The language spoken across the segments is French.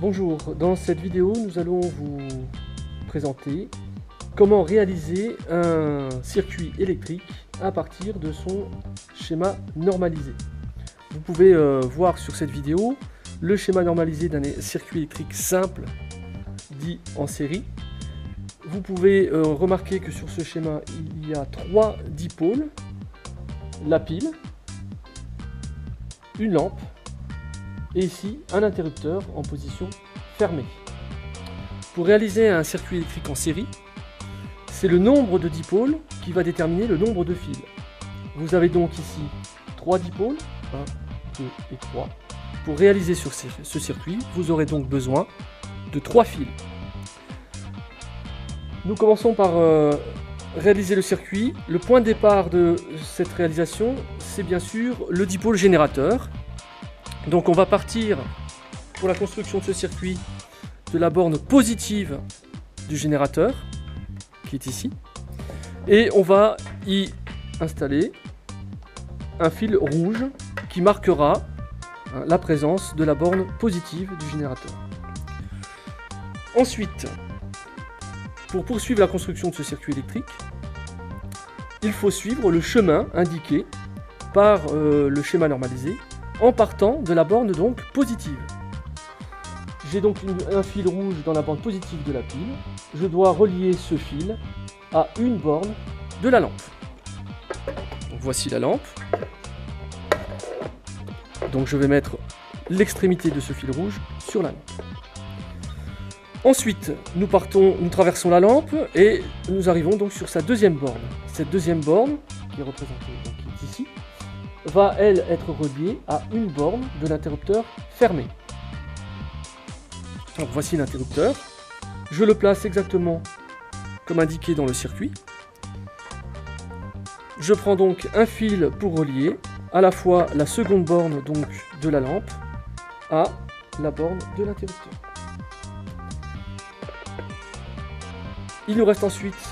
Bonjour, dans cette vidéo nous allons vous présenter comment réaliser un circuit électrique à partir de son schéma normalisé. Vous pouvez voir sur cette vidéo le schéma normalisé d'un circuit électrique simple dit en série. Vous pouvez remarquer que sur ce schéma il y a 3 dipôles, la pile, une lampe et ici un interrupteur en position fermée. Pour réaliser un circuit électrique en série, c'est le nombre de dipôles qui va déterminer le nombre de fils. Vous avez donc ici 3 dipôles, 1, 2 et 3. Pour réaliser sur ce circuit, vous aurez donc besoin de 3 fils. Nous commençons par réaliser le circuit. Le point de départ de cette réalisation, c'est bien sûr le dipôle générateur. Donc on va partir pour la construction de ce circuit de la borne positive du générateur, qui est ici. Et on va y installer un fil rouge qui marquera la présence de la borne positive du générateur. Ensuite, pour poursuivre la construction de ce circuit électrique, il faut suivre le chemin indiqué par le schéma normalisé en partant de la borne donc positive. J'ai donc un fil rouge dans la borne positive de la pile. Je dois relier ce fil à une borne de la lampe. Donc voici la lampe. Donc je vais mettre l'extrémité de ce fil rouge sur la lampe. Ensuite, nous traversons la lampe et nous arrivons donc sur sa deuxième borne. Cette deuxième borne, qui est représentée donc ici, va elle être reliée à une borne de l'interrupteur fermé. Donc voici l'interrupteur. Je le place exactement comme indiqué dans le circuit. Je prends donc un fil pour relier à la fois la seconde borne donc de la lampe à la borne de l'interrupteur. Il nous reste ensuite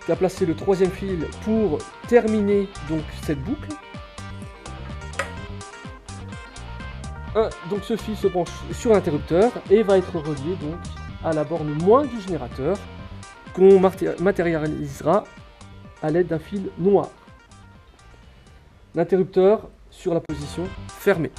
qu'à placer le troisième fil pour terminer donc cette boucle. Donc ce fil se branche sur l'interrupteur et va être relié donc à la borne moins du générateur qu'on matérialisera à l'aide d'un fil noir. L'interrupteur sur la position fermée.